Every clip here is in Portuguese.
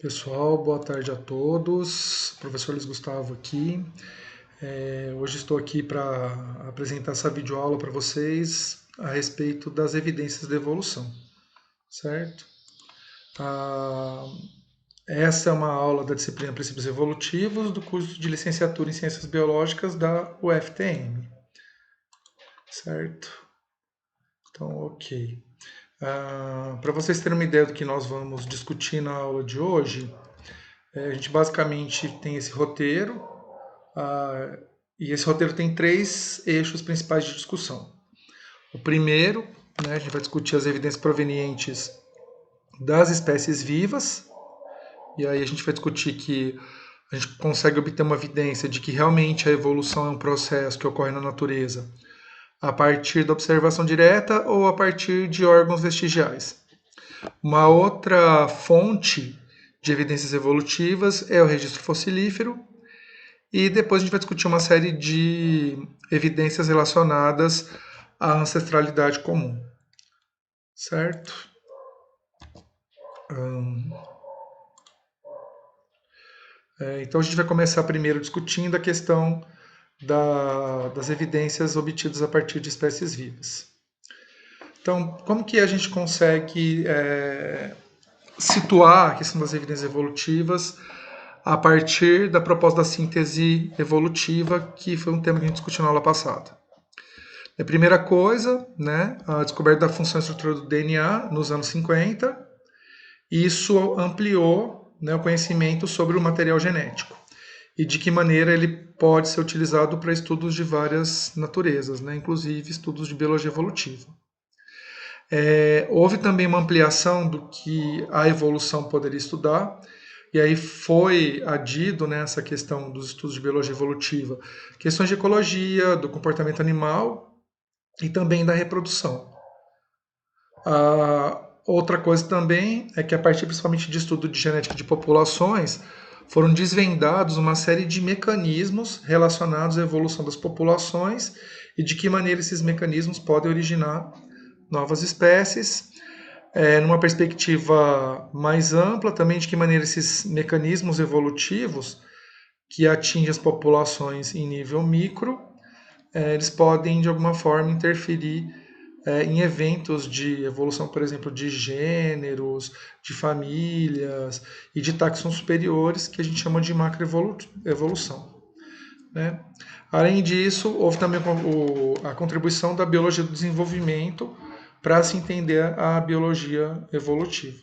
Pessoal, boa tarde a todos. Professor Luiz Gustavo aqui. Hoje estou aqui para apresentar essa videoaula para vocês a respeito das evidências da evolução, certo? Ah, essa é uma aula da disciplina Princípios Evolutivos do curso de Licenciatura em Ciências Biológicas da UFTM, certo? Então, ok. Para vocês terem uma ideia do que nós vamos discutir na aula de hoje, a gente basicamente tem esse roteiro. Ah, e esse roteiro tem três eixos principais de discussão. O primeiro, a gente vai discutir as evidências provenientes das espécies vivas, e aí a gente vai discutir que a gente consegue obter uma evidência de que realmente a evolução é um processo que ocorre na natureza a partir da observação direta ou a partir de órgãos vestigiais. Uma outra fonte de evidências evolutivas é o registro fossilífero, e depois a gente vai discutir uma série de evidências relacionadas à ancestralidade comum, certo? Então a gente vai começar primeiro discutindo a questão das evidências obtidas a partir de espécies vivas. Então, como que a gente consegue situar a questão das evidências evolutivas a partir da proposta da síntese evolutiva, que foi um tema que a gente discutiu na aula passada? A primeira coisa, a descoberta da função estrutural do DNA nos anos 50, e isso ampliou o conhecimento sobre o material genético e de que maneira ele pode ser utilizado para estudos de várias naturezas, inclusive estudos de biologia evolutiva. Houve também uma ampliação do que a evolução poderia estudar, e aí foi adido nessa questão dos estudos de biologia evolutiva questões de ecologia, do comportamento animal e também da reprodução. Outra coisa também é que, a partir principalmente de estudo de genética de populações, foram desvendados uma série de mecanismos relacionados à evolução das populações e de que maneira esses mecanismos podem originar novas espécies, numa perspectiva mais ampla também de que maneira esses mecanismos evolutivos que atingem as populações em nível micro, eles podem de alguma forma interferir em eventos de evolução, por exemplo, de gêneros, de famílias e de taxons superiores, que a gente chama de macroevolução. Além disso, houve também a contribuição da biologia do desenvolvimento para se entender a biologia evolutiva.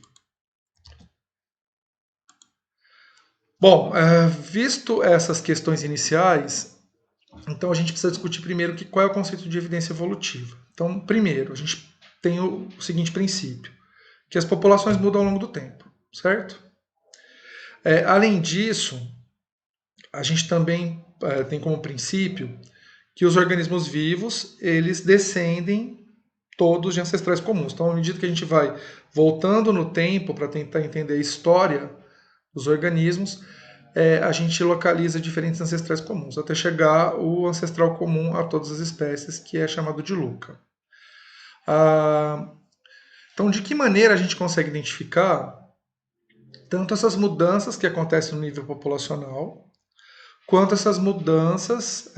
Bom, visto essas questões iniciais, então a gente precisa discutir primeiro qual é o conceito de evidência evolutiva. Então, primeiro, a gente tem o seguinte princípio, que as populações mudam ao longo do tempo, certo? Além disso, a gente também tem como princípio que os organismos vivos, eles descendem todos de ancestrais comuns. Então, à medida que a gente vai voltando no tempo para tentar entender a história dos organismos, a gente localiza diferentes ancestrais comuns, até chegar o ancestral comum a todas as espécies, que é chamado de Luca. Então, de que maneira a gente consegue identificar tanto essas mudanças que acontecem no nível populacional, quanto essas mudanças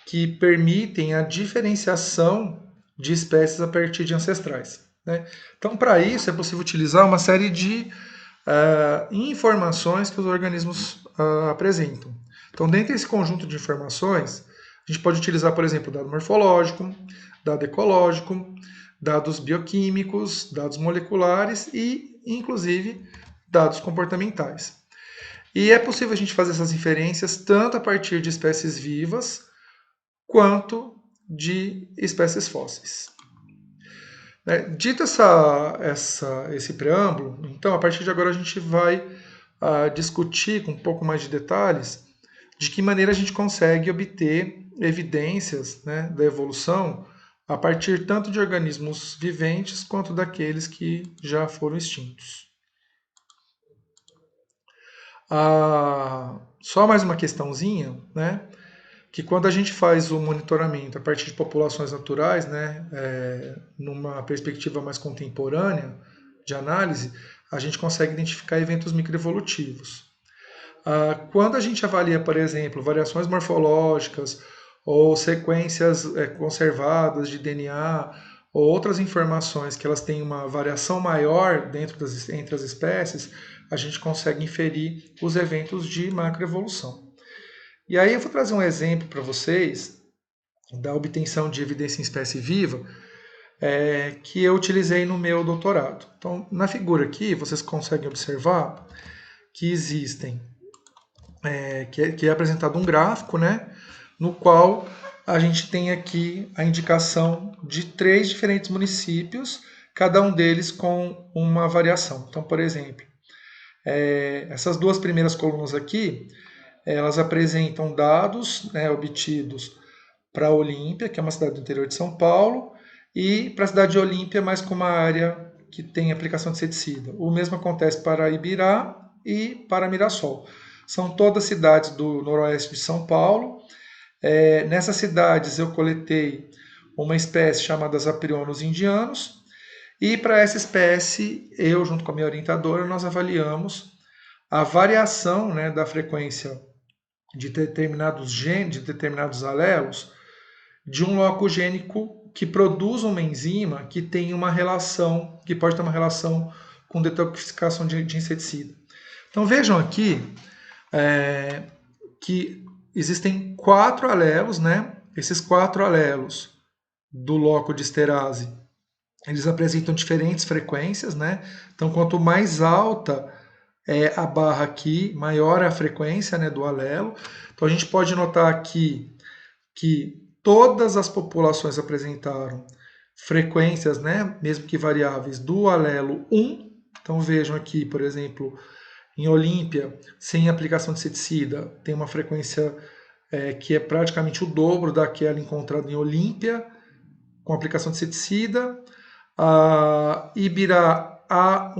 que permitem a diferenciação de espécies a partir de ancestrais. Então, para isso, é possível utilizar uma série de informações que os organismos apresentam. Então, dentro desse conjunto de informações, a gente pode utilizar, por exemplo, dado morfológico, dado ecológico, dados bioquímicos, dados moleculares e, inclusive, dados comportamentais. E é possível a gente fazer essas inferências tanto a partir de espécies vivas quanto de espécies fósseis. Dito esse preâmbulo, então, a partir de agora a gente vai discutir com um pouco mais de detalhes de que maneira a gente consegue obter evidências da evolução a partir tanto de organismos viventes quanto daqueles que já foram extintos. Só mais uma questãozinha, que quando a gente faz o monitoramento a partir de populações naturais, numa perspectiva mais contemporânea, de análise, a gente consegue identificar eventos microevolutivos. Quando a gente avalia, por exemplo, variações morfológicas ou sequências conservadas de DNA ou outras informações que elas têm uma variação maior entre as espécies, a gente consegue inferir os eventos de macroevolução. E aí eu vou trazer um exemplo para vocês da obtenção de evidência em espécie viva que eu utilizei no meu doutorado. Então, na figura aqui, vocês conseguem observar que existem, que é apresentado um gráfico, né, no qual a gente tem aqui a indicação de 3 diferentes municípios, cada um deles com uma variação. Então, por exemplo, essas 2 primeiras colunas aqui, elas apresentam dados, né, obtidos para Olímpia, que é uma cidade do interior de São Paulo, e para a cidade de Olímpia, mas com uma área que tem aplicação de inseticida. O mesmo acontece para Ibirá e para Mirassol. São todas cidades do noroeste de São Paulo. Nessas cidades eu coletei uma espécie chamada Zaprionos indianos, e para essa espécie, eu junto com a minha orientadora, nós avaliamos a variação, né, da frequência de determinados genes, de determinados alelos, de um loco gênico que produz uma enzima que tem uma relação, que pode ter uma relação com detoxificação de inseticida. Então vejam aqui que existem 4 alelos, né? Esses 4 alelos do loco de esterase, eles apresentam diferentes frequências, né? Então quanto mais alta é a barra aqui, maior é a frequência, né, do alelo. Então a gente pode notar aqui que todas as populações apresentaram frequências, né, mesmo que variáveis, do alelo 1. Então vejam aqui, por exemplo, em Olímpia, sem aplicação de inseticida, tem uma frequência que é praticamente o dobro daquela encontrada em Olímpia, com aplicação de inseticida. Ibirá há,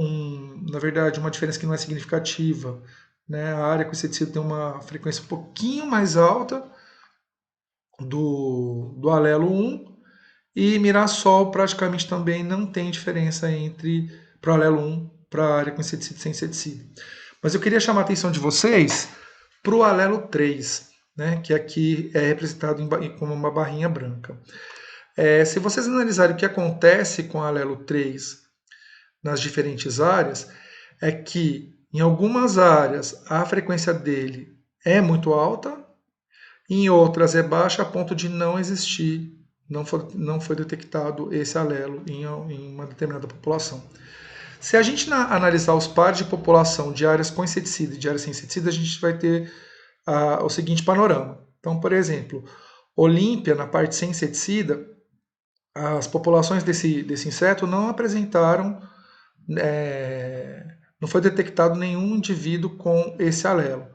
na verdade, uma diferença que não é significativa. Né? A área com inseticida tem uma frequência um pouquinho mais alta do alelo 1, e Mirassol praticamente também não tem diferença entre para o alelo 1 para a área com inseticida e sem inseticida. Mas eu queria chamar a atenção de vocês para o alelo 3, né, que aqui é representado como uma barrinha branca. Se vocês analisarem o que acontece com o alelo 3 nas diferentes áreas, é que em algumas áreas a frequência dele é muito alta, em outras é baixa a ponto de não existir, não foi detectado esse alelo em uma determinada população. Se a gente analisar os pares de população de áreas com inseticida e de áreas sem inseticida, a gente vai ter o seguinte panorama. Então, por exemplo, Olímpia, na parte sem inseticida, as populações desse inseto não apresentaram, não foi detectado nenhum indivíduo com esse alelo.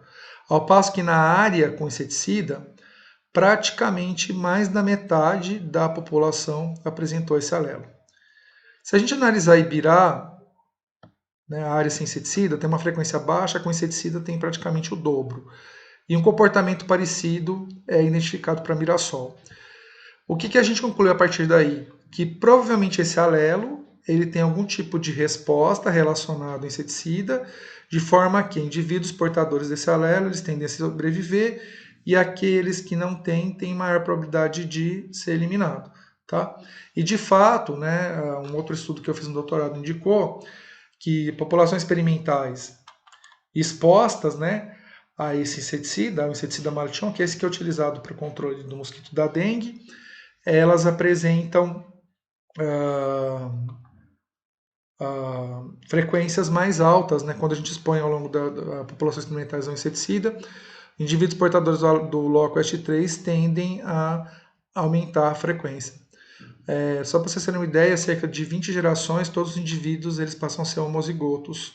Ao passo que na área com inseticida, praticamente mais da metade da população apresentou esse alelo. Se a gente analisar Ibirá, né, a área sem inseticida tem uma frequência baixa, com inseticida tem praticamente o dobro. E um comportamento parecido é identificado para Mirassol. O que a gente conclui a partir daí? Que provavelmente esse alelo ele tem algum tipo de resposta relacionada ao inseticida, de forma que indivíduos portadores desse alelo eles tendem a sobreviver, e aqueles que não têm maior probabilidade de ser eliminado. Tá? E de fato, né, um outro estudo que eu fiz no doutorado indicou que populações experimentais expostas, né, a esse inseticida, o inseticida Malathion, que é esse que é utilizado para o controle do mosquito da dengue, elas apresentam frequências mais altas, né, quando a gente expõe ao longo da população experimentais ao inseticida. Indivíduos portadores do loco ST3 tendem a aumentar a frequência. Só para vocês terem uma ideia, cerca de 20 gerações, todos os indivíduos eles passam a ser homozigotos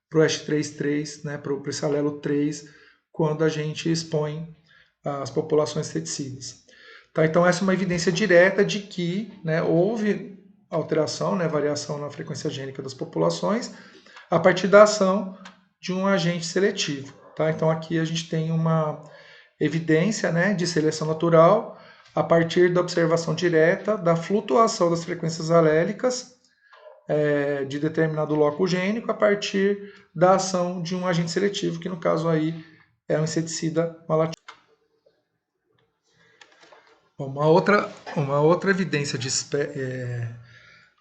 para o ST3, né, para esse alelo 3, quando a gente expõe as populações inseticidas. Tá, então essa é uma evidência direta de que, né, houve alteração, né, variação na frequência gênica das populações a partir da ação de um agente seletivo. Tá? Então aqui a gente tem uma evidência, né, de seleção natural a partir da observação direta da flutuação das frequências alélicas de determinado loco gênico a partir da ação de um agente seletivo, que no caso aí é um inseticida malativo. Uma outra evidência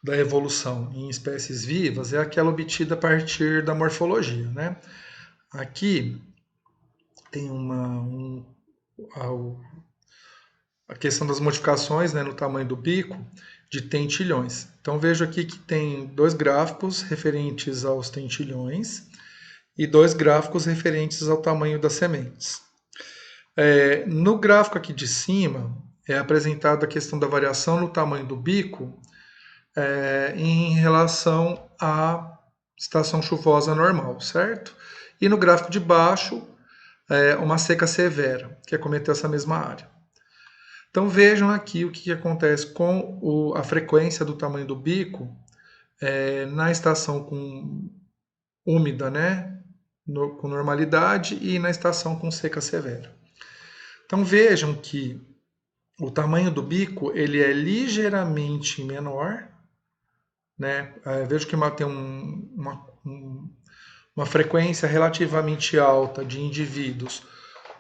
da evolução em espécies vivas é aquela obtida a partir da morfologia, né? Aqui tem a questão das modificações, né, no tamanho do bico de tentilhões. Então vejo aqui que tem dois gráficos referentes aos tentilhões e dois gráficos referentes ao tamanho das sementes. No gráfico aqui de cima é apresentada a questão da variação no tamanho do bico em relação à estação chuvosa normal, certo? E no gráfico de baixo, uma seca severa, que acometeu essa mesma área. Então vejam aqui o que acontece com a frequência do tamanho do bico na estação úmida, né? Com normalidade, e na estação com seca severa. Então vejam que o tamanho do bico ele é ligeiramente menor, né? Vejo que tem uma frequência relativamente alta de indivíduos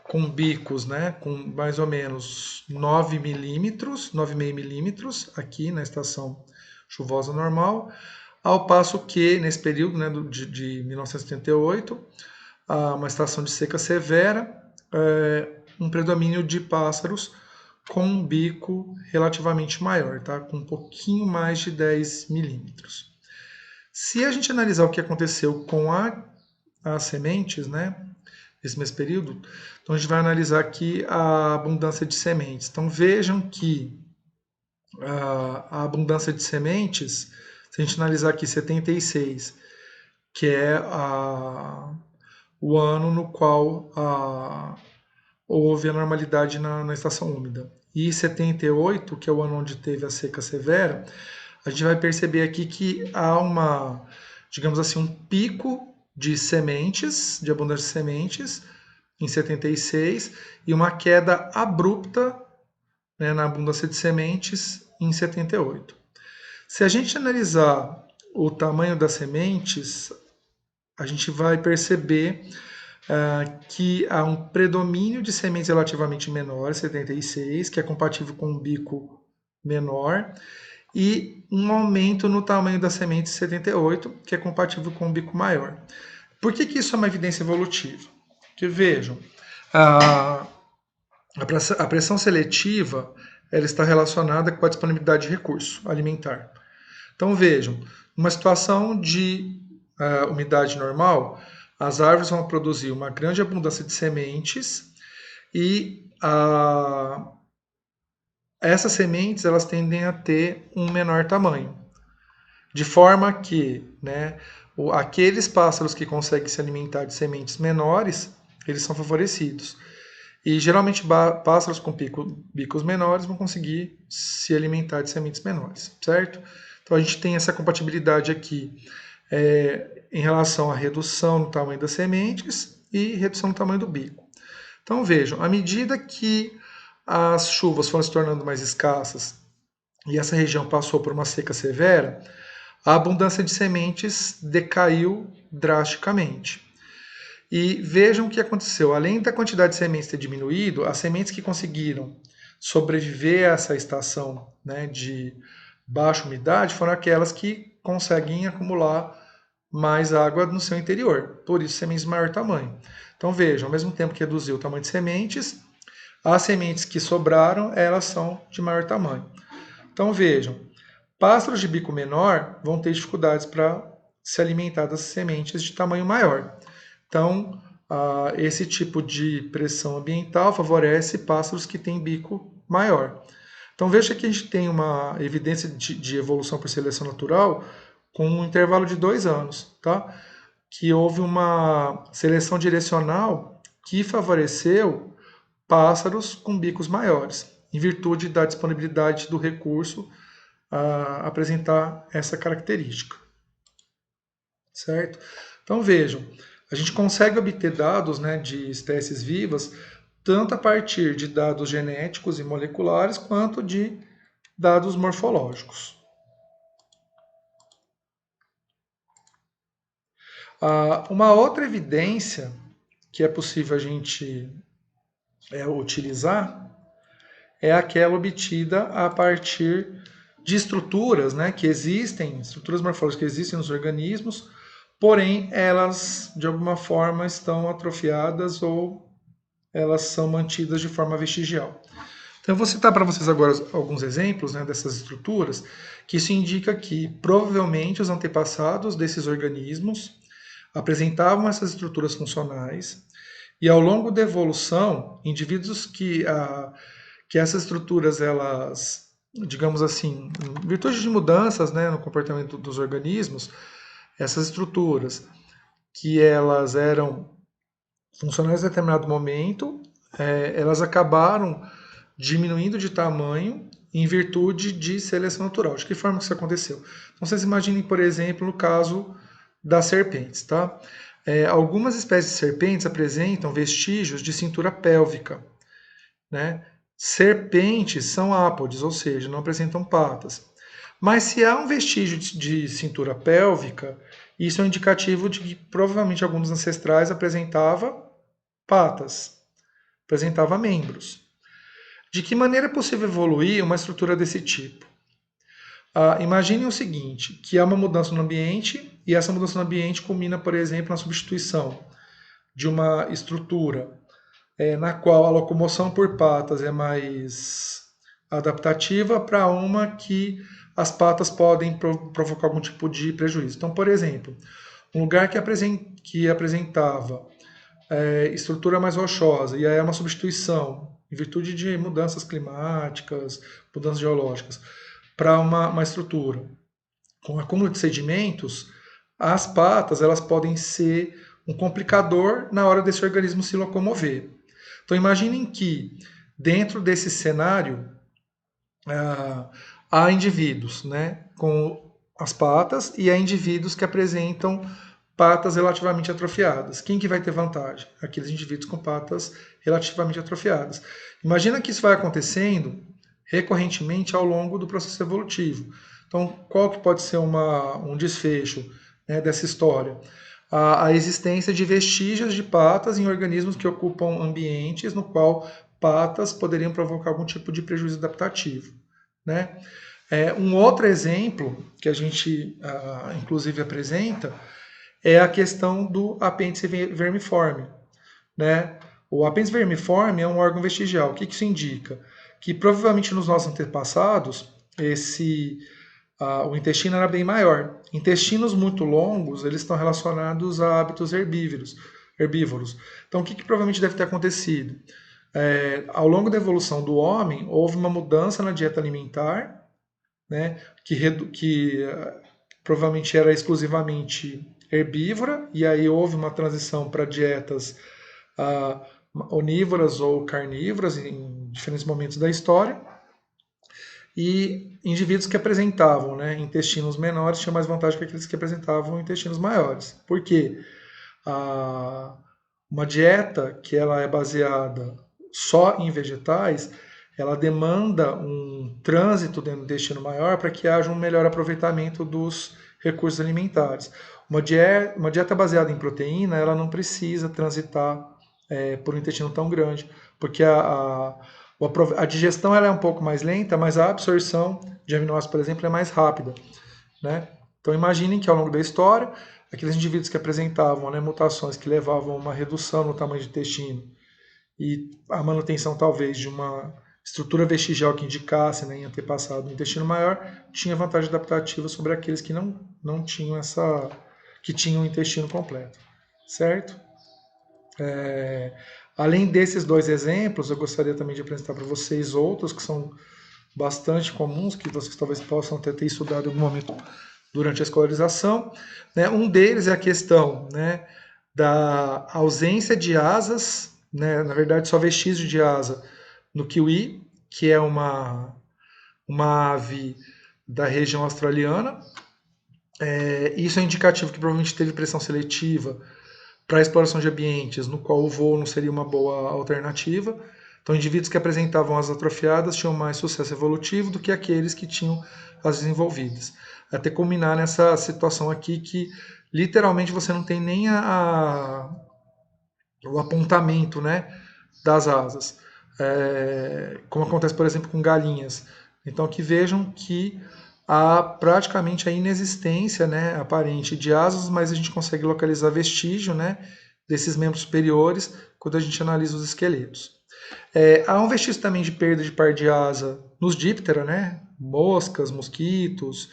com bicos, né, com mais ou menos 9 milímetros, 9,5 milímetros aqui na estação chuvosa normal, ao passo que nesse período, né, de 1978, uma estação de seca severa, um predomínio de pássaros com um bico relativamente maior, tá? Com um pouquinho mais de 10 milímetros. Se a gente analisar o que aconteceu com as sementes, né, nesse mesmo período, então a gente vai analisar aqui a abundância de sementes. Então vejam que a abundância de sementes, se a gente analisar aqui 76, que é o ano no qual houve a normalidade na estação úmida, e 78, que é o ano onde teve a seca severa, a gente vai perceber aqui que há digamos assim, um pico de sementes, de abundância de sementes, em 76, e uma queda abrupta, né, na abundância de sementes em 78. Se a gente analisar o tamanho das sementes, a gente vai perceber que há um predomínio de sementes relativamente menores, 76, que é compatível com um bico menor, e um aumento no tamanho das sementes 78, que é compatível com um bico maior. Por que isso é uma evidência evolutiva? Porque vejam, a pressão seletiva ela está relacionada com a disponibilidade de recurso alimentar. Então vejam, numa situação de umidade normal, as árvores vão produzir uma grande abundância de sementes e essas sementes elas tendem a ter um menor tamanho, de forma que, né, aqueles pássaros que conseguem se alimentar de sementes menores, eles são favorecidos. E geralmente pássaros com bicos menores vão conseguir se alimentar de sementes menores, certo? Então a gente tem essa compatibilidade aqui em relação à redução no tamanho das sementes e redução no tamanho do bico. Então vejam, à medida que as chuvas foram se tornando mais escassas e essa região passou por uma seca severa, a abundância de sementes decaiu drasticamente. E vejam o que aconteceu. Além da quantidade de sementes ter diminuído, as sementes que conseguiram sobreviver a essa estação, né, de baixa umidade foram aquelas que conseguem acumular mais água no seu interior. Por isso, sementes de maior tamanho. Então vejam, ao mesmo tempo que reduziu o tamanho de sementes, as sementes que sobraram, elas são de maior tamanho. Então vejam, pássaros de bico menor vão ter dificuldades para se alimentar das sementes de tamanho maior. Então, esse tipo de pressão ambiental favorece pássaros que têm bico maior. Então, veja que a gente tem uma evidência de evolução por seleção natural com um intervalo de 2 anos, tá? Que houve uma seleção direcional que favoreceu pássaros com bicos maiores, em virtude da disponibilidade do recurso a apresentar essa característica, certo? Então, vejam, a gente consegue obter dados, né, de espécies vivas tanto a partir de dados genéticos e moleculares quanto de dados morfológicos. Uma outra evidência que é possível a gente utilizar é aquela obtida a partir de estruturas, né, que existem, estruturas morfológicas que existem nos organismos, porém elas de alguma forma estão atrofiadas ou elas são mantidas de forma vestigial. Então eu vou citar para vocês agora alguns exemplos, né, dessas estruturas, que isso indica que provavelmente os antepassados desses organismos apresentavam essas estruturas funcionais e ao longo da evolução, indivíduos que essas estruturas, elas, digamos assim, em virtude de mudanças, né, no comportamento dos organismos, essas estruturas que elas eram funcionais em determinado momento, elas acabaram diminuindo de tamanho em virtude de seleção natural. De que forma que isso aconteceu? Então, vocês imaginem, por exemplo, no caso das serpentes, tá? Algumas espécies de serpentes apresentam vestígios de cintura pélvica, né? Serpentes são ápodes, ou seja, não apresentam patas. Mas se há um vestígio de cintura pélvica, isso é um indicativo de que provavelmente alguns ancestrais apresentavam patas, apresentava membros. De que maneira é possível evoluir uma estrutura desse tipo? Imagine o seguinte, que há uma mudança no ambiente e essa mudança no ambiente culmina, por exemplo, na substituição de uma estrutura na qual a locomoção por patas é mais adaptativa para uma que as patas podem provocar algum tipo de prejuízo. Então, por exemplo, um lugar que apresentava estrutura mais rochosa e aí é uma substituição em virtude de mudanças climáticas, mudanças geológicas, para uma estrutura com acúmulo de sedimentos, as patas elas podem ser um complicador na hora desse organismo se locomover. Então imaginem que dentro desse cenário há indivíduos, né, com as patas e há indivíduos que apresentam patas relativamente atrofiadas. Quem que vai ter vantagem? Aqueles indivíduos com patas relativamente atrofiadas. Imagina que isso vai acontecendo recorrentemente ao longo do processo evolutivo. Então, qual que pode ser um desfecho, né, dessa história? A existência de vestígios de patas em organismos que ocupam ambientes no qual patas poderiam provocar algum tipo de prejuízo adaptativo, né? Um outro exemplo que a gente, inclusive, apresenta é a questão do apêndice vermiforme, né? O apêndice vermiforme é um órgão vestigial. O que isso indica? Que provavelmente nos nossos antepassados o intestino era bem maior. Intestinos muito longos eles estão relacionados a hábitos herbívoros. Então o que provavelmente deve ter acontecido? Ao longo da evolução do homem houve uma mudança na dieta alimentar, né? Que provavelmente era exclusivamente herbívora, e aí houve uma transição para dietas onívoras ou carnívoras em diferentes momentos da história. E indivíduos que apresentavam, né, intestinos menores tinham mais vantagem que aqueles que apresentavam intestinos maiores. Por quê? Uma dieta que ela é baseada só em vegetais, ela demanda um trânsito dentro do intestino maior para que haja um melhor aproveitamento dos recursos alimentares. Uma dieta baseada em proteína, ela não precisa transitar por um intestino tão grande, porque a digestão ela é um pouco mais lenta, mas a absorção de aminoácidos, por exemplo, é mais rápida, né? Então imaginem que ao longo da história, aqueles indivíduos que apresentavam, né, mutações que levavam a uma redução no tamanho do intestino e a manutenção talvez de uma estrutura vestigial que indicasse, né, em antepassado um intestino maior, tinha vantagem adaptativa sobre aqueles que não tinham que tinham o intestino completo, certo? Além desses dois exemplos, eu gostaria também de apresentar para vocês outros que são bastante comuns, que vocês talvez possam ter estudado em algum momento durante a escolarização. Né? Um deles é a questão, né, da ausência de asas, né, na verdade só vestígio de asa no kiwi, que é uma ave da região australiana. Isso é indicativo que provavelmente teve pressão seletiva para a exploração de ambientes no qual o voo não seria uma boa alternativa. Então, indivíduos que apresentavam asas atrofiadas tinham mais sucesso evolutivo do que aqueles que tinham as desenvolvidas. Até culminar nessa situação aqui que literalmente você não tem nem o apontamento, né, das asas, como acontece, por exemplo, com galinhas. Então, que vejam que há praticamente a inexistência, né, aparente de asas, mas a gente consegue localizar vestígio, né, desses membros superiores quando a gente analisa os esqueletos. Há um vestígio também de perda de par de asa nos díptera, né, moscas, mosquitos.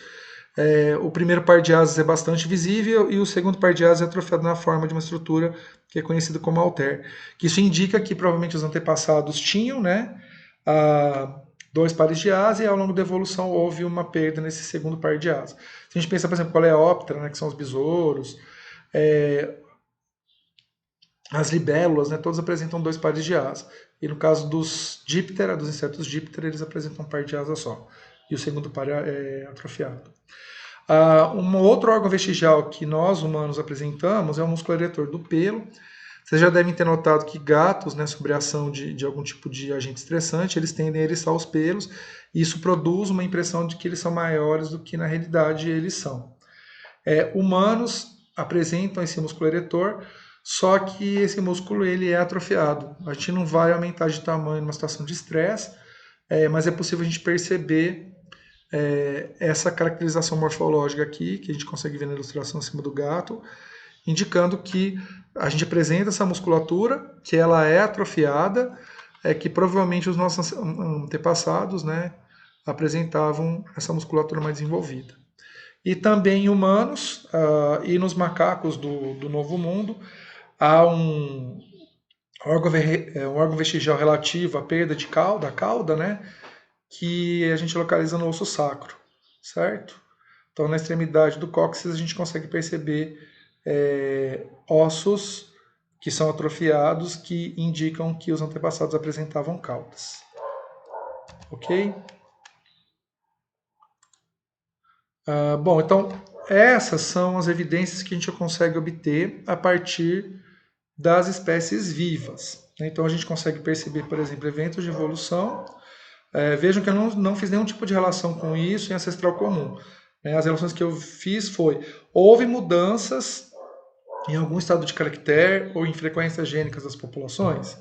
O primeiro par de asas é bastante visível e o segundo par de asas é atrofiado na forma de uma estrutura que é conhecida como alter. Que isso indica que provavelmente os antepassados tinham, né, dois pares de asas e ao longo da evolução houve uma perda nesse segundo par de asas. Se a gente pensa, por exemplo, Coleóptera, né, que são os besouros, as libélulas, né, todos apresentam dois pares de asas. E no caso dos díptera, dos insetos díptera, eles apresentam um par de asas só. E o segundo par é atrofiado. Um outro órgão vestigial que nós humanos apresentamos é o músculo eretor do pelo. Vocês já devem ter notado que gatos, né, sob a ação de algum tipo de agente estressante, eles tendem a eriçar os pelos, e isso produz uma impressão de que eles são maiores do que na realidade eles são. Humanos apresentam esse músculo eretor, só que esse músculo ele é atrofiado. A gente não vai aumentar de tamanho numa situação de estresse, mas é possível a gente perceber essa caracterização morfológica aqui, que a gente consegue ver na ilustração acima do gato, indicando que a gente apresenta essa musculatura, que ela é atrofiada, que provavelmente os nossos antepassados, né, apresentavam essa musculatura mais desenvolvida. E também em humanos e nos macacos do Novo Mundo, há um órgão vestigial relativo à perda de cauda, a cauda, né, que a gente localiza no osso sacro, certo? Então, na extremidade do cóccix, a gente consegue perceber ossos que são atrofiados, que indicam que os antepassados apresentavam caudas. Ok? Bom, então, essas são as evidências que a gente consegue obter a partir das espécies vivas. Então, a gente consegue perceber, por exemplo, eventos de evolução. Vejam que eu não fiz nenhum tipo de relação com isso em ancestral comum. As relações que eu fiz houve mudanças em algum estado de caractere ou em frequências gênicas das populações,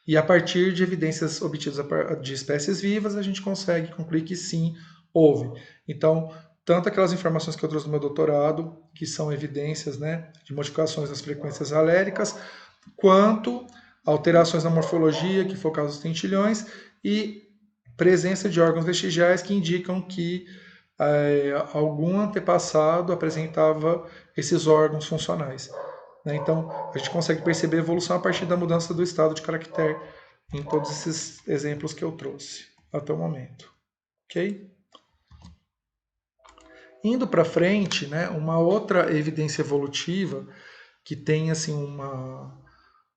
e a partir de evidências obtidas de espécies vivas, a gente consegue concluir que sim, houve. Então, tanto aquelas informações que eu trouxe no meu doutorado, que são evidências, né, de modificações nas frequências aléricas, quanto alterações na morfologia, que foi o caso dos tentilhões, e presença de órgãos vestigiais que indicam que algum antepassado apresentava esses órgãos funcionais. Então, a gente consegue perceber a evolução a partir da mudança do estado de caractere em todos esses exemplos que eu trouxe até o momento. Ok? Indo para frente, né, uma outra evidência evolutiva que tem assim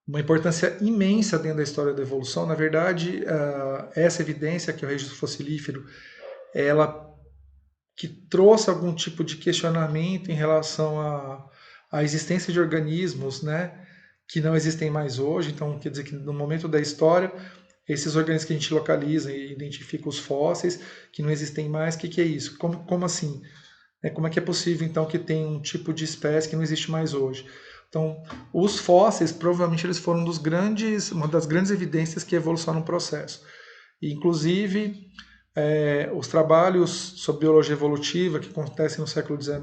uma importância imensa dentro da história da evolução, na verdade, essa evidência que é o registro fossilífero, ela que trouxe algum tipo de questionamento em relação à existência de organismos, né, que não existem mais hoje. Então, quer dizer que no momento da história, esses organismos que a gente localiza e identifica os fósseis, que não existem mais, o que é isso? Como assim? Como é que é possível, então, que tem um tipo de espécie que não existe mais hoje? Então, os fósseis, provavelmente, eles foram uma das grandes evidências que a evolução é um processo. E, inclusive, os trabalhos sobre biologia evolutiva que acontecem no século XIX,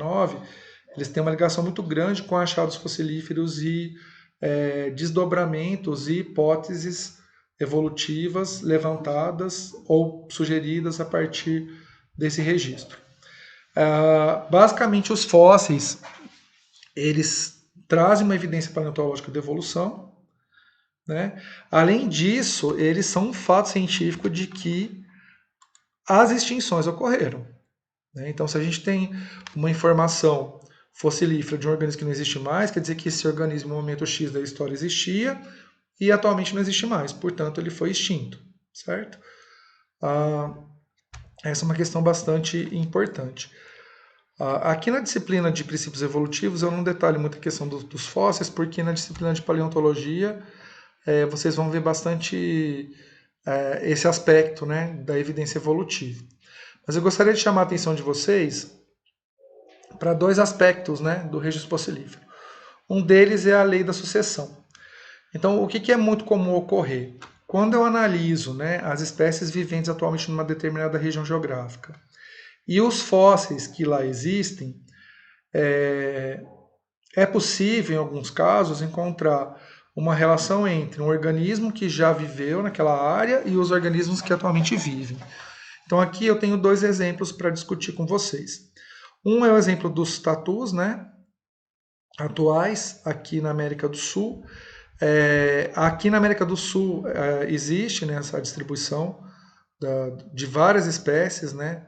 eles têm uma ligação muito grande com achados fossilíferos e desdobramentos e hipóteses evolutivas levantadas ou sugeridas a partir desse registro. Basicamente, os fósseis, eles trazem uma evidência paleontológica de evolução, né? Além disso, eles são um fato científico de que as extinções ocorreram. Né? Então, se a gente tem uma informação fossilífera de um organismo que não existe mais, quer dizer que esse organismo no momento X da história existia e atualmente não existe mais, portanto ele foi extinto, certo? Essa é uma questão bastante importante. Aqui na disciplina de princípios evolutivos eu não detalho muito a questão dos fósseis, porque na disciplina de paleontologia vocês vão ver bastante esse aspecto, né, da evidência evolutiva. Mas eu gostaria de chamar a atenção de vocês para dois aspectos, né, do registro fossilífero. Um deles é a lei da sucessão. Então, o que é muito comum ocorrer? Quando eu analiso, né, as espécies viventes atualmente numa determinada região geográfica e os fósseis que lá existem, é possível, em alguns casos, encontrar uma relação entre um organismo que já viveu naquela área e os organismos que atualmente vivem. Então, aqui eu tenho dois exemplos para discutir com vocês. Um é o exemplo dos tatus, né, atuais aqui na América do Sul. Aqui na América do Sul existe, né, essa distribuição de várias espécies, né,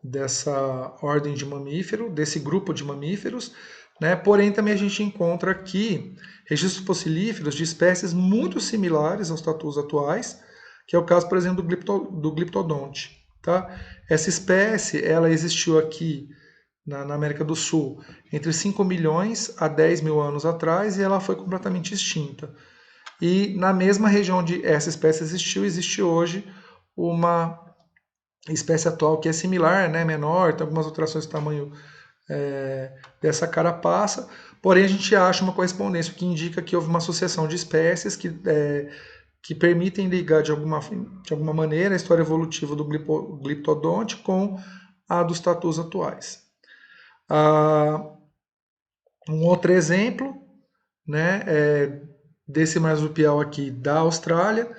dessa ordem de mamífero, desse grupo de mamíferos, né? Porém, também a gente encontra aqui registros fossilíferos de espécies muito similares aos tatus atuais, que é o caso, por exemplo, do Glyptodonte. Tá? Essa espécie ela existiu aqui na América do Sul entre 5 milhões a 10 mil anos atrás e ela foi completamente extinta. E na mesma região onde essa espécie existiu, existe hoje uma espécie atual que é similar, né, menor, tem algumas alterações de tamanho dessa carapaça, porém a gente acha uma correspondência, o que indica que houve uma sucessão de espécies que permitem ligar de alguma maneira a história evolutiva do Glyptodonte com a dos tatus atuais. Um outro exemplo, né, desse marsupial aqui da Austrália,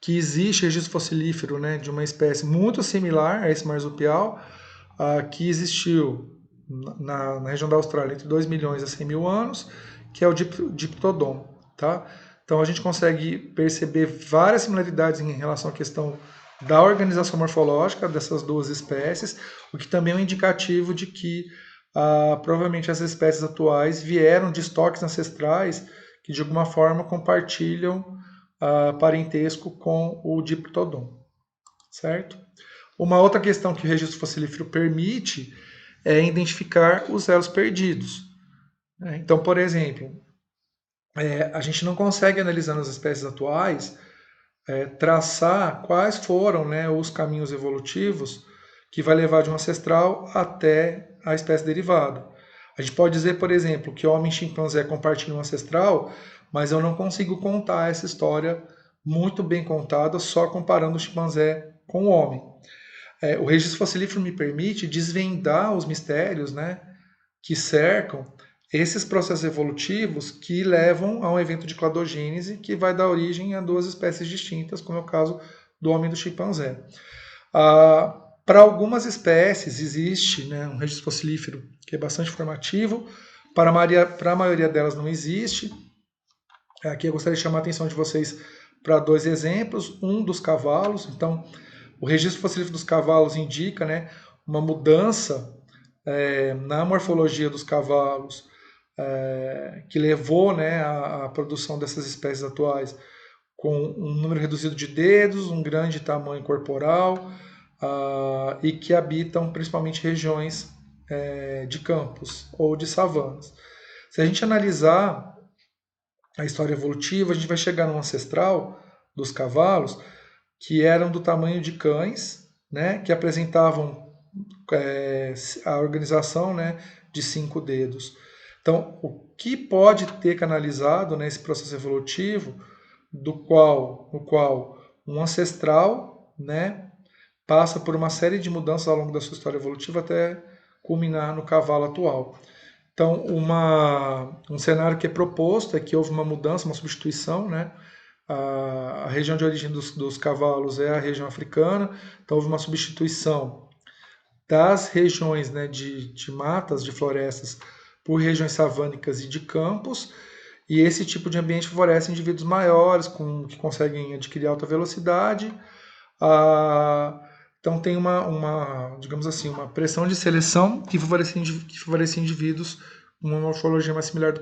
que existe registro fossilífero, né, de uma espécie muito similar a esse marsupial, que existiu na região da Austrália entre 2 milhões a 100 mil anos, que é o Diptodon. Tá? Então a gente consegue perceber várias similaridades em relação à questão da organização morfológica dessas duas espécies, o que também é um indicativo de que provavelmente as espécies atuais vieram de estoques ancestrais que de alguma forma compartilham parentesco com o Diptodon, certo? Uma outra questão que o registro fossilífero permite é identificar os elos perdidos. Então, por exemplo, a gente não consegue, analisando as espécies atuais, traçar quais foram, né, os caminhos evolutivos que vai levar de um ancestral até a espécie derivada. A gente pode dizer, por exemplo, que homem e chimpanzé compartilham um ancestral, mas eu não consigo contar essa história muito bem contada só comparando o chimpanzé com o homem. O registro fossilífero me permite desvendar os mistérios, né, que cercam esses processos evolutivos que levam a um evento de cladogênese que vai dar origem a duas espécies distintas, como é o caso do homem e do chimpanzé. Para algumas espécies existe, né, um registro fossilífero que é bastante informativo, para a maioria delas não existe. Aqui eu gostaria de chamar a atenção de vocês para dois exemplos. Um dos cavalos. Então, o registro fossilífero dos cavalos indica, né, uma mudança na morfologia dos cavalos que levou, né, à produção dessas espécies atuais com um número reduzido de dedos, um grande tamanho corporal e que habitam principalmente regiões de campos ou de savanas. Se a gente analisar a história evolutiva, a gente vai chegar no ancestral dos cavalos que eram do tamanho de cães, né, que apresentavam a organização, né, de 5 dedos. Então, o que pode ter canalizado nesse processo evolutivo, no qual um ancestral, né, passa por uma série de mudanças ao longo da sua história evolutiva até culminar no cavalo atual. Então, um cenário que é proposto é que houve uma mudança, uma substituição, né? A região de origem dos cavalos é a região africana, então houve uma substituição das regiões, né, de matas, de florestas, por regiões savânicas e de campos, e esse tipo de ambiente favorece indivíduos maiores, que conseguem adquirir alta velocidade. Então tem digamos assim, uma pressão de seleção que favorece indivíduos com uma morfologia mais similar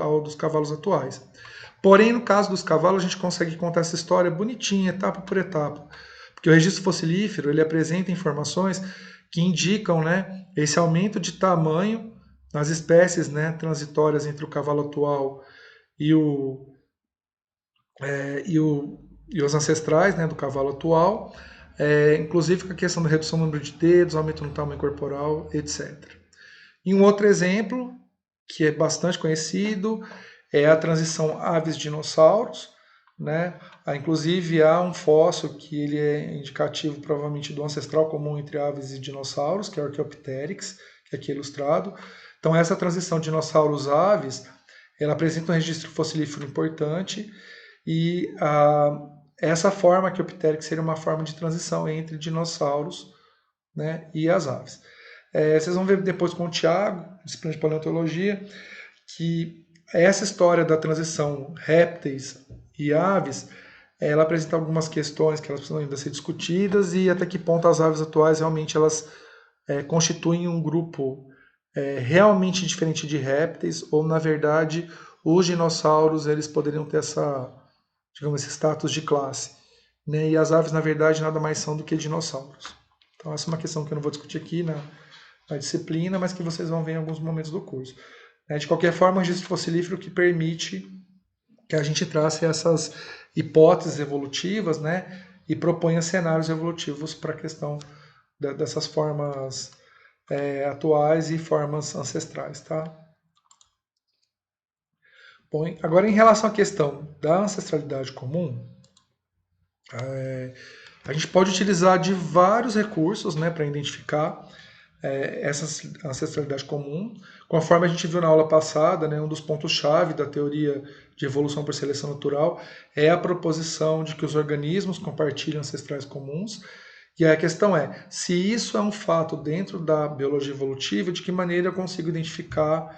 ao dos cavalos atuais. Porém, no caso dos cavalos, a gente consegue contar essa história bonitinha, etapa por etapa. Porque o registro fossilífero ele apresenta informações que indicam, né, esse aumento de tamanho nas espécies, né, transitórias entre o cavalo atual e, e os ancestrais, né, do cavalo atual, inclusive com a questão da redução do número de dedos, aumento no tamanho corporal, etc. E um outro exemplo, que é bastante conhecido, é a transição aves-dinossauros, né? Inclusive há um fóssil que ele é indicativo provavelmente do ancestral comum entre aves e dinossauros, que é o Archaeopteryx, que aqui é ilustrado. Então essa transição dinossauros-aves, ela apresenta um registro fossilífero importante e essa forma Archaeopteryx seria uma forma de transição entre dinossauros, né, e as aves. Vocês vão ver depois com o Tiago, disciplina de paleontologia, que essa história da transição répteis e aves, ela apresenta algumas questões que elas precisam ainda ser discutidas e até que ponto as aves atuais realmente elas constituem um grupo realmente diferente de répteis ou na verdade os dinossauros eles poderiam ter essa, digamos, esse status de classe, né? E as aves na verdade nada mais são do que dinossauros. Então essa é uma questão que eu não vou discutir aqui na disciplina, mas que vocês vão ver em alguns momentos do curso. De qualquer forma, o registro fossilífero que permite que a gente trace essas hipóteses evolutivas, né, e proponha cenários evolutivos para a questão dessas formas atuais e formas ancestrais, tá? Bom, agora em relação à questão da ancestralidade comum, a gente pode utilizar de vários recursos, né, para identificar essa ancestralidade comum. Conforme a gente viu na aula passada, né, um dos pontos-chave da teoria de evolução por seleção natural é a proposição de que os organismos compartilham ancestrais comuns. E aí a questão é, se isso é um fato dentro da biologia evolutiva, de que maneira eu consigo identificar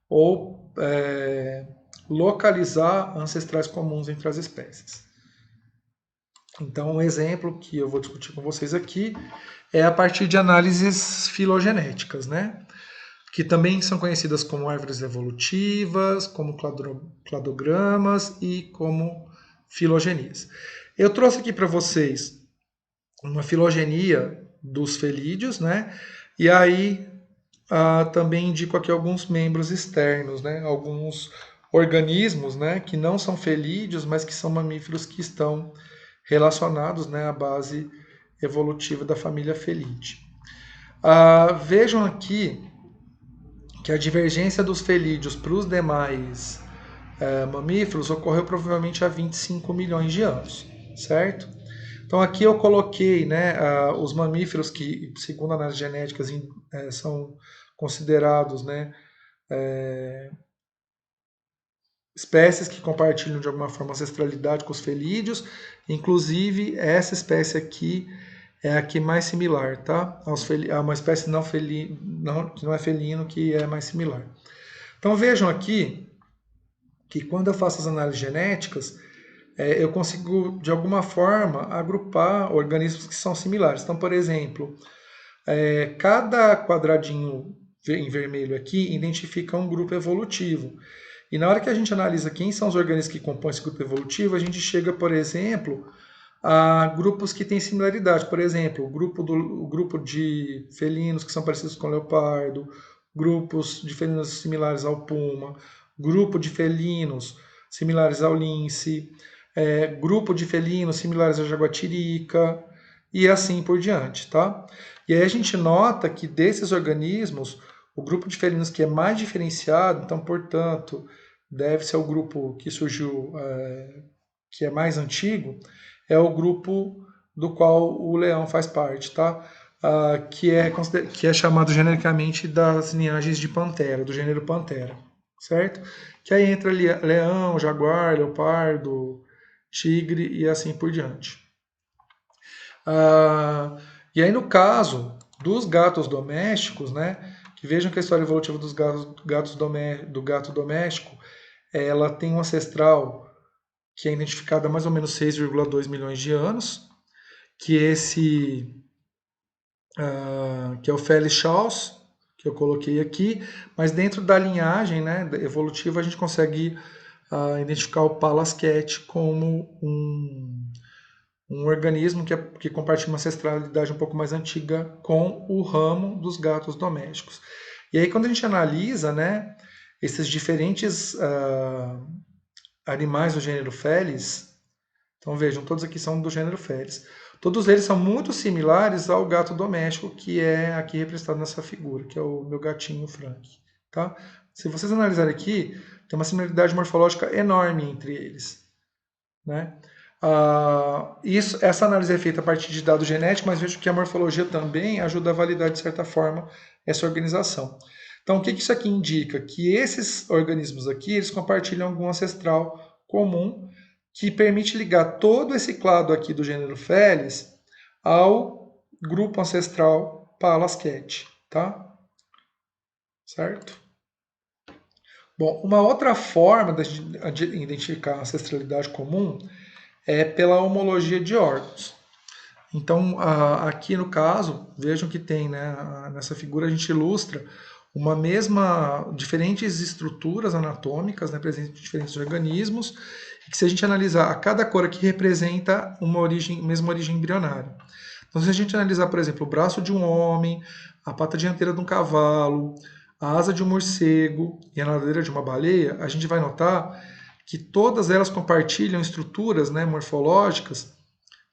ou localizar ancestrais comuns entre as espécies. Então, um exemplo que eu vou discutir com vocês aqui é a partir de análises filogenéticas, né? Que também são conhecidas como árvores evolutivas, como cladogramas e como filogenias. Eu trouxe aqui para vocês uma filogenia dos felídeos, né? E aí também indico aqui alguns membros externos, né? Alguns organismos, né? Que não são felídeos, mas que são mamíferos que estão relacionados, né? À base evolutiva da família Felidae. Vejam aqui que a divergência dos felídeos para os demais mamíferos ocorreu provavelmente há 25 milhões de anos, certo? Então aqui eu coloquei, né, os mamíferos que, segundo análises genéticas, são considerados, né, espécies que compartilham de alguma forma ancestralidade com os felídeos. Inclusive essa espécie aqui é a que é mais similar, tá? A uma espécie não que não é felino, que é mais similar. Então vejam aqui que quando eu faço as análises genéticas, eu consigo de alguma forma agrupar organismos que são similares. Então, por exemplo, cada quadradinho em vermelho aqui identifica um grupo evolutivo. E na hora que a gente analisa quem são os organismos que compõem esse grupo evolutivo, a gente chega, por exemplo, a grupos que têm similaridade. Por exemplo, o grupo de felinos que são parecidos com o leopardo, grupos de felinos similares ao puma, grupo de felinos similares ao lince, grupo de felinos similares à jaguatirica e assim por diante, tá? E aí a gente nota que desses organismos, o grupo de felinos que é mais diferenciado, então, portanto, deve ser o grupo que surgiu, que é mais antigo, é o grupo do qual o leão faz parte, tá? Que é chamado genericamente das linhagens de Pantera, do gênero Pantera, certo? Que aí entra leão, jaguar, leopardo, tigre e assim por diante. E aí no caso dos gatos domésticos, né? Que vejam que a história evolutiva dos do gato doméstico, ela tem um ancestral que é identificado há mais ou menos 6,2 milhões de anos, que que é o Felis Shaws, que eu coloquei aqui, mas dentro da linhagem, né, evolutiva a gente consegue identificar o Pallas cat como um organismo que compartilha uma ancestralidade um pouco mais antiga com o ramo dos gatos domésticos. E aí quando a gente analisa, né, esses diferentes animais do gênero Felis, então vejam, todos aqui são do gênero Felis. Todos eles são muito similares ao gato doméstico, que é aqui representado nessa figura, que é o meu gatinho Frank. Tá? Se vocês analisarem aqui, tem uma similaridade morfológica enorme entre eles. Né? Essa análise é feita a partir de dados genéticos, mas vejo que a morfologia também ajuda a validar, de certa forma, essa organização. Então, o que isso aqui indica? Que esses organismos aqui, eles compartilham algum ancestral comum que permite ligar todo esse clado aqui do gênero Felis ao grupo ancestral Pallas cat, tá? Certo? Bom, uma outra forma de identificar a ancestralidade comum é pela homologia de órgãos. Então, aqui no caso, vejam que tem, né, nessa figura a gente ilustra diferentes estruturas anatômicas, né, presentes em diferentes organismos, e que se a gente analisar, a cada cor aqui representa uma mesma origem embrionária. Então, se a gente analisar, por exemplo, o braço de um homem, a pata dianteira de um cavalo, a asa de um morcego e a nadadeira de uma baleia, a gente vai notar que todas elas compartilham estruturas, né, morfológicas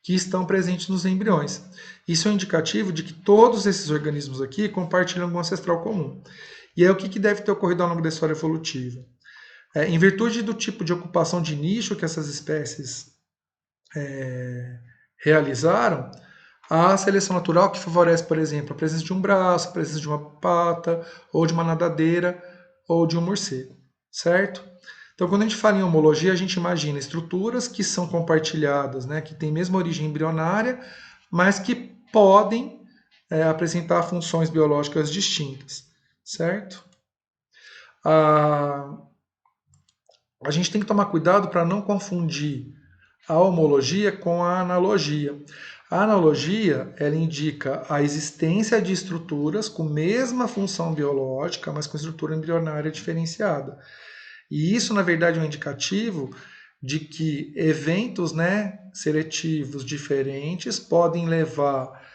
que estão presentes nos embriões. Isso é um indicativo de que todos esses organismos aqui compartilham algum ancestral comum. E aí o que deve ter ocorrido ao longo da história evolutiva? Em virtude do tipo de ocupação de nicho que essas espécies realizaram, a seleção natural que favorece, por exemplo, a presença de um braço, a presença de uma pata, ou de uma nadadeira, ou de um morcego, certo? Então, quando a gente fala em homologia, a gente imagina estruturas que são compartilhadas, né, que têm a mesma origem embrionária, mas que podem apresentar funções biológicas distintas, certo? A gente tem que tomar cuidado para não confundir a homologia com a analogia. A analogia, ela indica a existência de estruturas com mesma função biológica, mas com estrutura embrionária diferenciada. E isso, na verdade, é um indicativo de que eventos, né, seletivos diferentes podem levar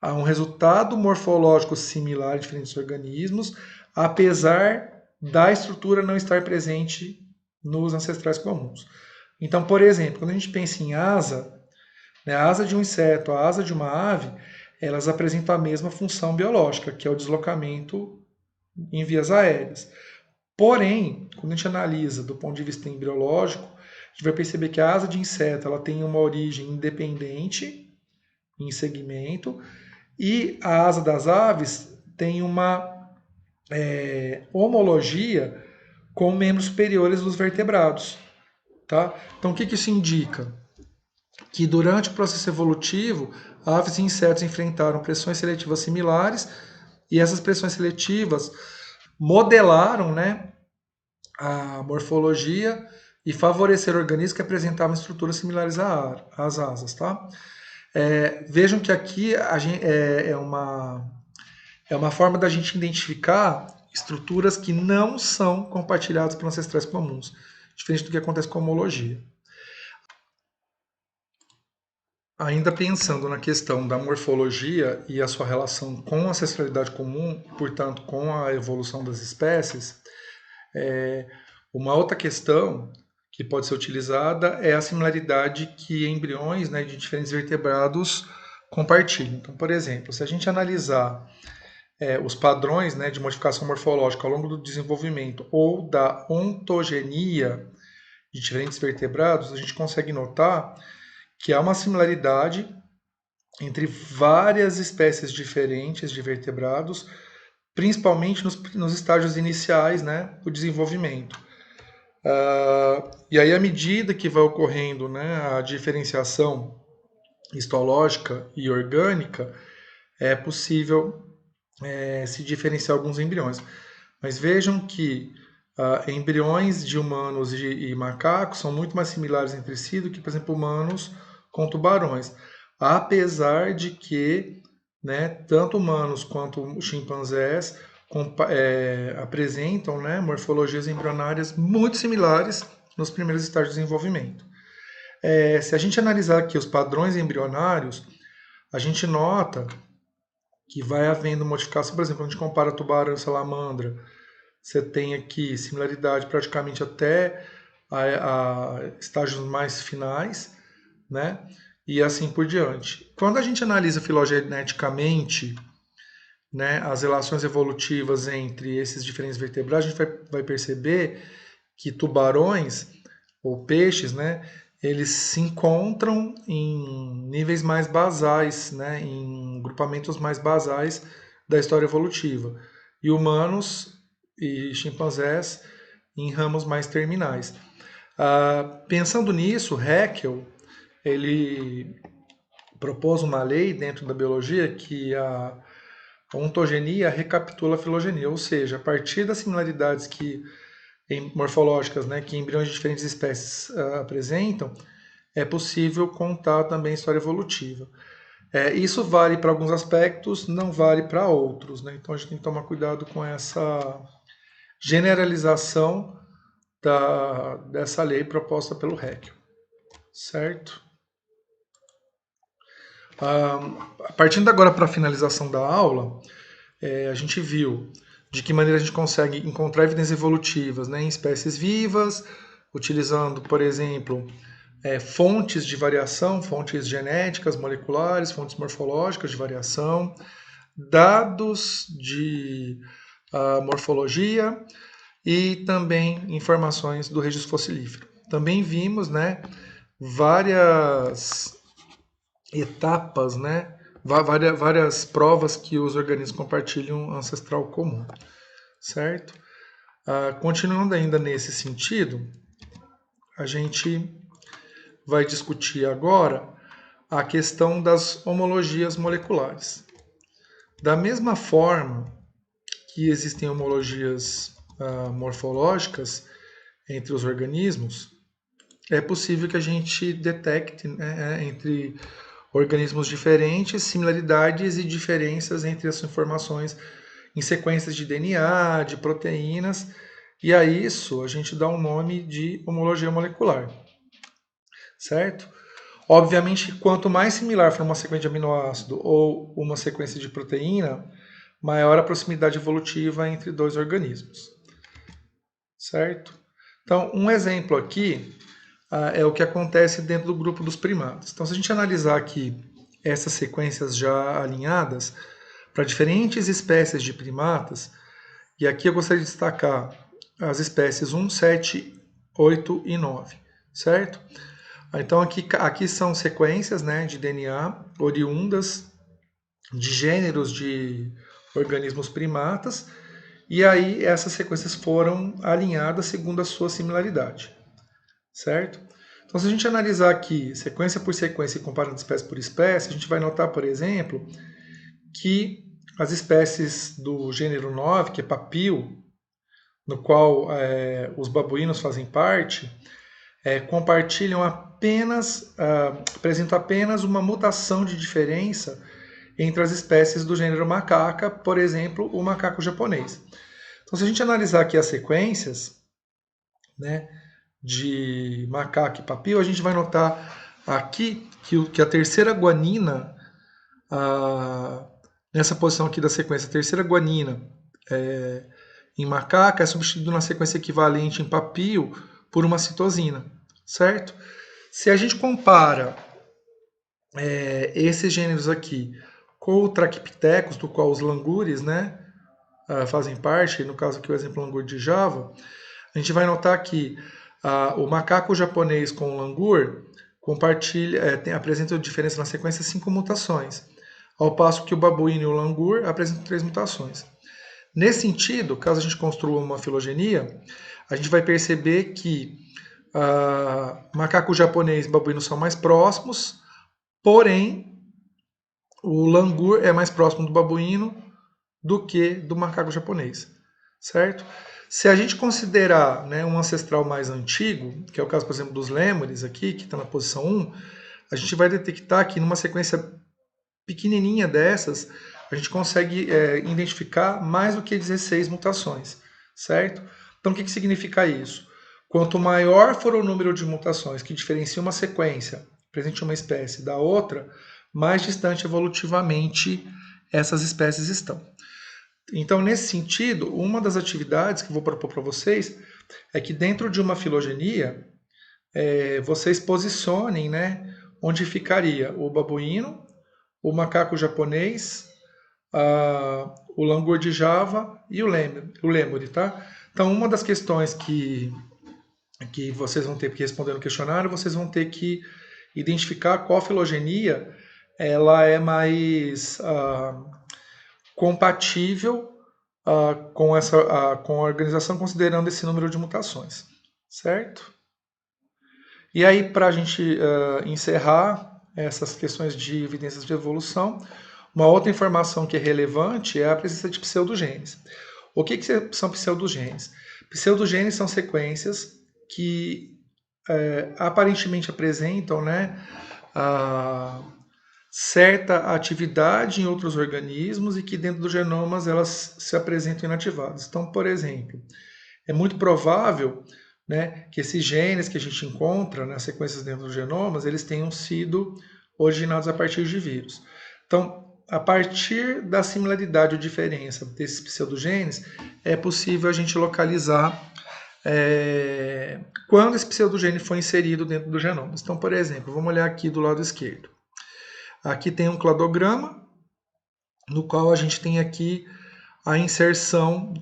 a um resultado morfológico similar em diferentes organismos, apesar da estrutura não estar presente nos ancestrais comuns. Então, por exemplo, quando a gente pensa em asa, né, a asa de um inseto, a asa de uma ave, elas apresentam a mesma função biológica, que é o deslocamento em vias aéreas. Porém, quando a gente analisa do ponto de vista embriológico, a gente vai perceber que a asa de inseto ela tem uma origem independente em segmento e a asa das aves tem uma homologia com membros superiores dos vertebrados. Tá? Então, o que isso indica? Que durante o processo evolutivo, aves e insetos enfrentaram pressões seletivas similares e essas pressões seletivas modelaram, né, a morfologia e favorecer organismos que apresentavam estruturas similares às asas. Tá? Vejam que aqui é uma forma da gente identificar estruturas que não são compartilhadas por ancestrais comuns, diferente do que acontece com a homologia. Ainda pensando na questão da morfologia e a sua relação com a ancestralidade comum, e, portanto, com a evolução das espécies, uma outra questão que pode ser utilizada é a similaridade que embriões, né, de diferentes vertebrados compartilham. Então, por exemplo, se a gente analisar os padrões, né, de modificação morfológica ao longo do desenvolvimento ou da ontogenia de diferentes vertebrados, a gente consegue notar que há uma similaridade entre várias espécies diferentes de vertebrados, principalmente nos estágios iniciais, né, do desenvolvimento. E aí, à medida que vai ocorrendo, né, a diferenciação histológica e orgânica, é possível se diferenciar alguns embriões. Mas vejam que embriões de humanos e macacos são muito mais similares entre si do que, por exemplo, humanos com tubarões. Apesar de que, né, tanto humanos quanto chimpanzés apresentam, né, morfologias embrionárias muito similares nos primeiros estágios de desenvolvimento. Se a gente analisar aqui os padrões embrionários, a gente nota que vai havendo modificação. Por exemplo, quando a gente compara tubarão e salamandra, você tem aqui similaridade praticamente até a estágios mais finais, né? e assim por diante. Quando a gente analisa filogeneticamente, né, as relações evolutivas entre esses diferentes vertebrados, a gente vai perceber que tubarões ou peixes, né, eles se encontram em níveis mais basais, né, em grupamentos mais basais da história evolutiva. E humanos e chimpanzés em ramos mais terminais. Pensando nisso, Haeckel ele propôs uma lei dentro da biologia que a ontogenia recapitula a filogenia, ou seja, a partir das similaridades morfológicas, né, que embriões de diferentes espécies apresentam, é possível contar também história evolutiva. Isso vale para alguns aspectos, não vale para outros, né? Então a gente tem que tomar cuidado com essa generalização dessa lei proposta pelo Haeckel, certo? Partindo agora para a finalização da aula, a gente viu de que maneira a gente consegue encontrar evidências evolutivas, né, em espécies vivas, utilizando, por exemplo, fontes de variação, fontes genéticas, moleculares, fontes morfológicas de variação, dados de morfologia e também informações do registro fossilífero. Também vimos, né, várias etapas, né, várias provas que os organismos compartilham ancestral comum, certo? Continuando ainda nesse sentido, a gente vai discutir agora a questão das homologias moleculares. Da mesma forma que existem homologias morfológicas entre os organismos, é possível que a gente detecte, né, entre organismos diferentes similaridades e diferenças entre as informações em sequências de DNA, de proteínas, e a isso a gente dá um nome de homologia molecular, certo? Obviamente, quanto mais similar for uma sequência de aminoácido ou uma sequência de proteína, maior a proximidade evolutiva entre dois organismos, certo? Então, um exemplo aqui é o que acontece dentro do grupo dos primatas. Então, se a gente analisar aqui essas sequências já alinhadas para diferentes espécies de primatas, e aqui eu gostaria de destacar as espécies 1, 7, 8 e 9, certo? Então aqui são sequências, né, de DNA oriundas de gêneros de organismos primatas, e aí essas sequências foram alinhadas segundo a sua similaridade, certo? Então, se a gente analisar aqui sequência por sequência e comparando espécie por espécie, a gente vai notar, por exemplo, que as espécies do gênero 9, que é Papio, no qual os babuínos fazem parte, compartilham apresentam apenas uma mutação de diferença entre as espécies do gênero macaca, por exemplo, o macaco japonês. Então, se a gente analisar aqui as sequências, né, de macaco e papio, a gente vai notar aqui que a terceira guanina, nessa posição aqui da sequência, a terceira guanina em macaca é substituída na sequência equivalente em papio por uma citosina, certo? Se a gente compara esses gêneros aqui com o Trachypithecus, do qual os langures, né, fazem parte, no caso aqui o exemplo langur de Java, a gente vai notar que o macaco japonês com o langur apresentam diferença na sequência 5 mutações, ao passo que o babuíno e o langur apresentam 3 mutações. Nesse sentido, caso a gente construa uma filogenia, a gente vai perceber que macaco japonês e babuíno são mais próximos, porém o langur é mais próximo do babuíno do que do macaco japonês, certo? Se a gente considerar, né, um ancestral mais antigo, que é o caso, por exemplo, dos lêmures aqui, que está na posição 1, a gente vai detectar que numa sequência pequenininha dessas, a gente consegue identificar mais do que 16 mutações, certo? Então, o que significa isso? Quanto maior for o número de mutações que diferenciam uma sequência presente em uma espécie da outra, mais distante evolutivamente essas espécies estão. Então, nesse sentido, uma das atividades que eu vou propor para vocês é que dentro de uma filogenia, vocês posicionem, né, onde ficaria o babuíno, o macaco japonês, o langur de Java e o lêmure, tá? Então, uma das questões que vocês vão ter que responder no questionário, vocês vão ter que identificar qual filogenia ela é mais compatível com a organização, considerando esse número de mutações, certo? E aí, para a gente encerrar essas questões de evidências de evolução, uma outra informação que é relevante é a presença de pseudogenes. O que são pseudogenes? Pseudogenes são sequências que aparentemente apresentam, né, certa atividade em outros organismos e que dentro dos genomas elas se apresentam inativadas. Então, por exemplo, é muito provável, né, que esses genes que a gente encontra nas sequências dentro dos genomas, eles tenham sido originados a partir de vírus. Então, a partir da similaridade ou diferença desses pseudogenes, é possível a gente localizar quando esse pseudogene foi inserido dentro do genoma. Então, por exemplo, vamos olhar aqui do lado esquerdo. Aqui tem um cladograma, no qual a gente tem aqui a inserção,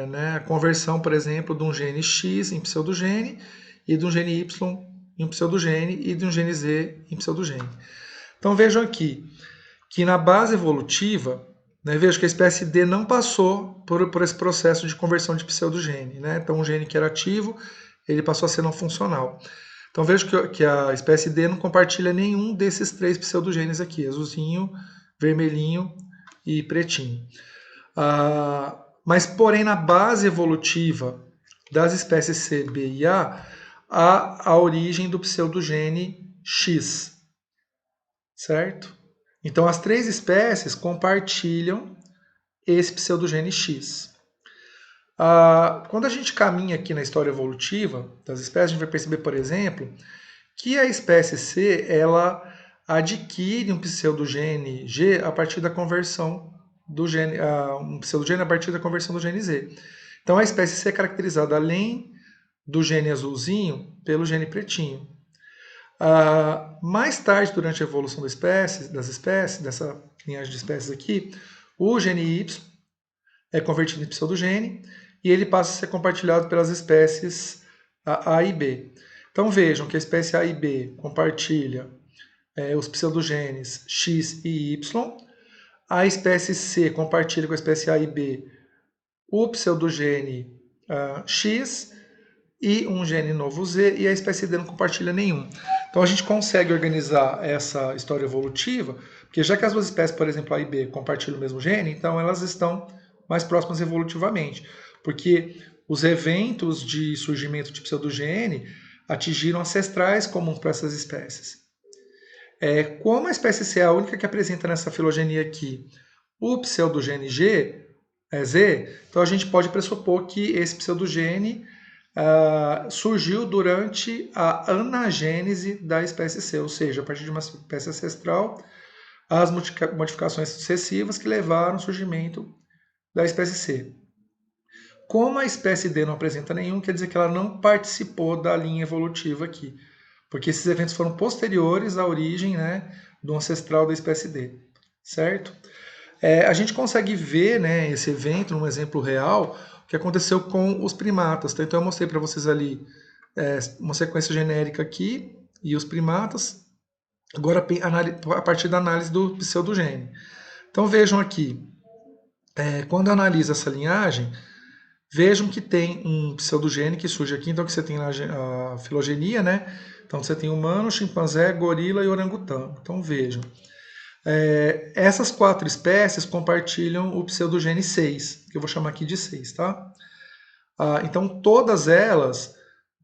né, a conversão, por exemplo, de um gene X em pseudogene, e de um gene Y em pseudogene, e de um gene Z em pseudogene. Então vejam aqui que na base evolutiva, né, vejo que a espécie D não passou por esse processo de conversão de pseudogene. Né? Então um gene que era ativo, ele passou a ser não funcional. Então vejo que a espécie D não compartilha nenhum desses três pseudogenes aqui, azulzinho, vermelhinho e pretinho. Mas, porém, na base evolutiva das espécies C, B e A, há a origem do pseudogene X, certo? Então, as três espécies compartilham esse pseudogene X. Quando a gente caminha aqui na história evolutiva das espécies, a gente vai perceber, por exemplo, que a espécie C ela adquire um pseudogene G a partir da conversão do gene, um pseudogene a partir da conversão do gene Z. Então a espécie C é caracterizada, além do gene azulzinho, pelo gene pretinho. Mais tarde, durante a evolução das espécies, dessa linhagem de espécies aqui, o gene Y é convertido em pseudogene e ele passa a ser compartilhado pelas espécies A e B. Então vejam que a espécie A e B compartilha os pseudogenes X e Y. A espécie C compartilha com a espécie A e B o pseudogene X e um gene novo Z, e a espécie D não compartilha nenhum. Então a gente consegue organizar essa história evolutiva, porque já que as duas espécies, por exemplo, A e B, compartilham o mesmo gene, então elas estão mais próximas evolutivamente, porque os eventos de surgimento de pseudogene atingiram ancestrais comuns para essas espécies. Como a espécie C é a única que apresenta nessa filogenia aqui o pseudogene Z, então a gente pode pressupor que esse pseudogene surgiu durante a anagênese da espécie C, ou seja, a partir de uma espécie ancestral, as modificações sucessivas que levaram ao surgimento da espécie C. Como a espécie D não apresenta nenhum, quer dizer que ela não participou da linha evolutiva aqui, porque esses eventos foram posteriores à origem, né, do ancestral da espécie D, certo? A gente consegue ver, né, esse evento num exemplo real, o que aconteceu com os primatas. Tá? Então eu mostrei para vocês ali uma sequência genérica aqui e os primatas, agora a partir da análise do pseudogene. Então vejam aqui, quando eu analiso essa linhagem, vejam que tem um pseudogene que surge aqui, então que você tem a filogenia, né? Então você tem humano, chimpanzé, gorila e orangotango. Então vejam. Essas quatro espécies compartilham o pseudogene 6, que eu vou chamar aqui de 6, tá? Então todas elas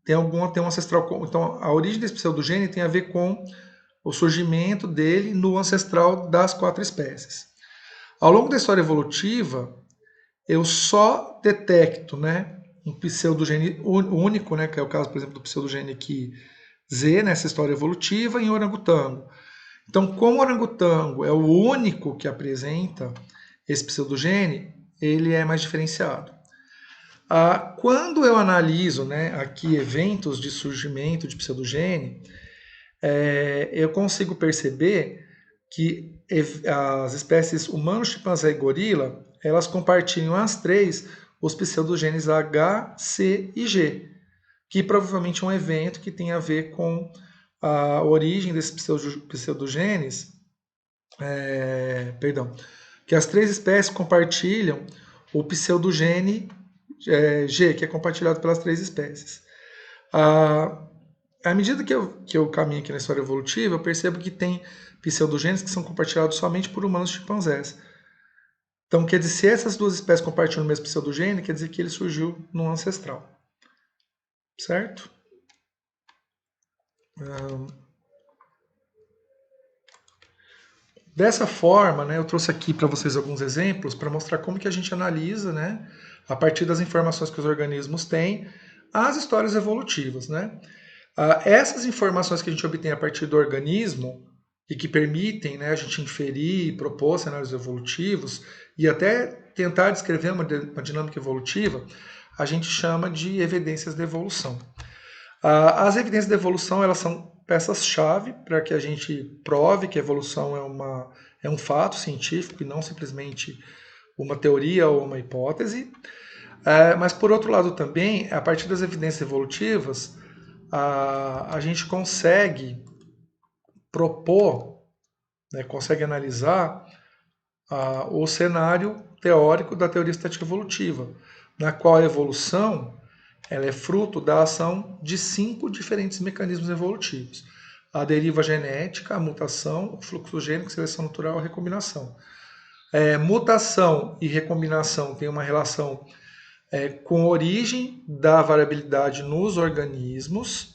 têm um ancestral. Então a origem desse pseudogene tem a ver com o surgimento dele no ancestral das quatro espécies. Ao longo da história evolutiva, eu só detecto, né, um pseudogene único, né, que é o caso, por exemplo, do pseudogene aqui Z, nessa história evolutiva, em orangotango. Então, como o orangotango é o único que apresenta esse pseudogene, ele é mais diferenciado. Quando eu analiso, né, aqui eventos de surgimento de pseudogene, eu consigo perceber que as espécies humano, chimpanzé e gorila, elas compartilham as três os pseudogenes H, C e G, que provavelmente é um evento que tem a ver com a origem desses pseudogenes, perdão, que as três espécies compartilham o pseudogene G, que é compartilhado pelas três espécies. À medida que eu caminho aqui na história evolutiva, eu percebo que tem pseudogenes que são compartilhados somente por humanos e chimpanzés. Então, quer dizer, se essas duas espécies compartilham o mesmo pseudogene, quer dizer que ele surgiu no ancestral. Certo? Dessa forma, né, eu trouxe aqui para vocês alguns exemplos para mostrar como que a gente analisa, né, a partir das informações que os organismos têm, as histórias evolutivas. Né? Essas informações que a gente obtém a partir do organismo e que permitem, né, a gente inferir, propor cenários evolutivos e até tentar descrever uma dinâmica evolutiva, a gente chama de evidências de evolução. As evidências de evolução, elas são peças-chave para que a gente prove que a evolução é um fato científico e não simplesmente uma teoria ou uma hipótese. Mas, por outro lado, também, a partir das evidências evolutivas, a gente consegue propor, né, consegue analisar o cenário teórico da teoria estética evolutiva, na qual a evolução ela é fruto da ação de 5 diferentes mecanismos evolutivos: a deriva genética, a mutação, o fluxo gênico, seleção natural e a recombinação. Mutação e recombinação têm uma relação com a origem da variabilidade nos organismos.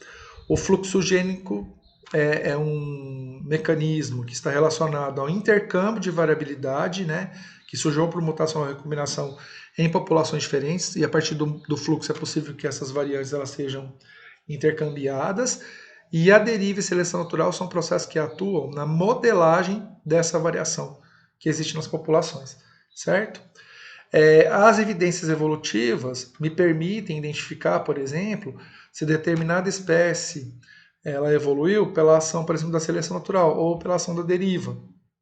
O fluxo gênico é um mecanismo que está relacionado ao intercâmbio de variabilidade, né, que surgiu por mutação ou recombinação em populações diferentes, e a partir do fluxo é possível que essas variantes elas sejam intercambiadas. E a deriva e seleção natural são processos que atuam na modelagem dessa variação que existe nas populações, certo? As evidências evolutivas me permitem identificar, por exemplo, se determinada espécie ela evoluiu pela ação, por exemplo, da seleção natural ou pela ação da deriva.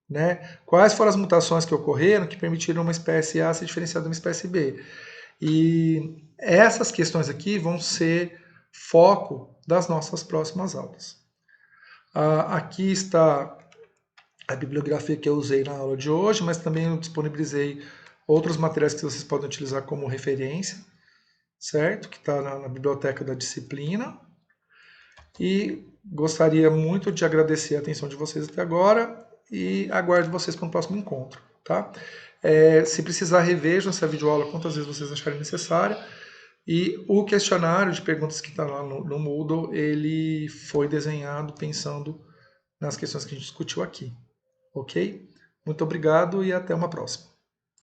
Né? Quais foram as mutações que ocorreram que permitiram uma espécie A se diferenciar de uma espécie B? E essas questões aqui vão ser foco das nossas próximas aulas. Aqui está a bibliografia que eu usei na aula de hoje, mas também eu disponibilizei outros materiais que vocês podem utilizar como referência, certo? Que está na biblioteca da disciplina. E gostaria muito de agradecer a atenção de vocês até agora e aguardo vocês para o próximo encontro, tá? Se precisar, revejam essa videoaula quantas vezes vocês acharem necessária. E o questionário de perguntas que está lá no Moodle, ele foi desenhado pensando nas questões que a gente discutiu aqui, ok? Muito obrigado e até uma próxima.